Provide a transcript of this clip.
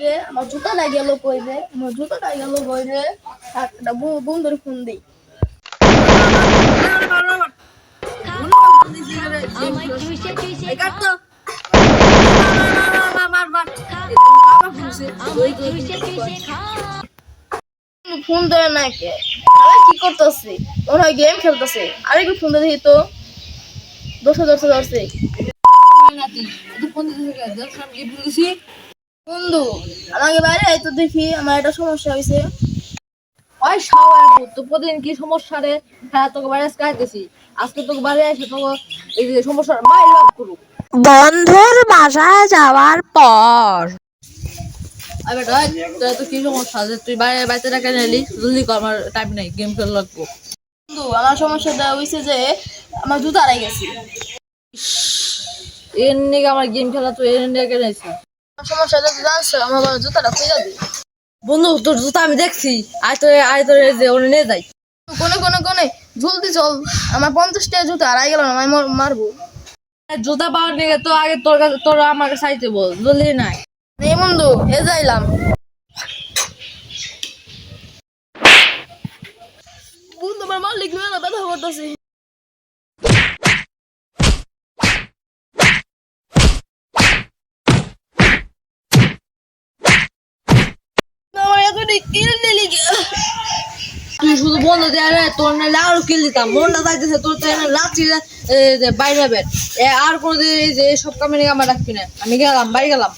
যে আমার জুতাটা গেল কই রে, আমার জুতাটা গেল কই রে। একটা বন্ধুর ফোন দিই। ফোন ধরে না কে, আরে কি করতেছে? ওরা গেম খেলতেছে। আরে কি ফোন দেখি তো, ধরছে ধরছে ধরছে। বন্ধু আমাকে বাইরে তো দেখি আমার একটা সমস্যা হয়েছে। ওই শাওয়ার তো প্রতিদিন কি সমস্যা রে? হ্যাঁ তোকে বাইরে আজকে আইতেছি, আজকে তোকে বাইরে এসে তোকে এই যে সমস্যা মাইল লাভ করুক। বন্ধুর বাসায় যাওয়ার পর আরে বেটা তোর তো কি সমস্যা যে তুই বাইরে বাইরে টাকা নিলি? জলদি কর, আমার টাইম নাই, গেম খেলা লাগবো। বন্ধু আমার সমস্যাটা হয়েছে যে আমার জুতা হারাই গেছে। এর নিয়ে আমার গেম খেলা তো এর নিয়ে কেন আইছি? আমার সমস্যাটা তো জানছো, আমার জুতাটা খুঁজে দিই। বন্ধু তোর জুতা আমি দেখছি, আয় তোর যে ওরে নিয়ে যাই। কোনে কোনে কোনে জলদি চল, আমার 50 টাকা জুতা হারাই গেল না, আমি মারবো। জুতা পাওয়ার নিয়ে তো আগে তোর কাছে, তোর আমাকে চাইতে বল, জলদি নাই। এই বন্ধু এ যাইলাম। বন্ধু আমার মালিক মেলা ব্যথা করতেছি। আমার এখন কিনে নিলি কে? তুই শুধু বন্ধু দেয় রে, তোর নাহলে আরো কিল দিতাম। মনটা চাইতেছে তোর তো এনে লাচ্ছি বাইরে বের আর কোনোদিন এই যে সব কামে নিয়ে আমার রাখবি না। আমি গেলাম, বাড়ি গেলাম।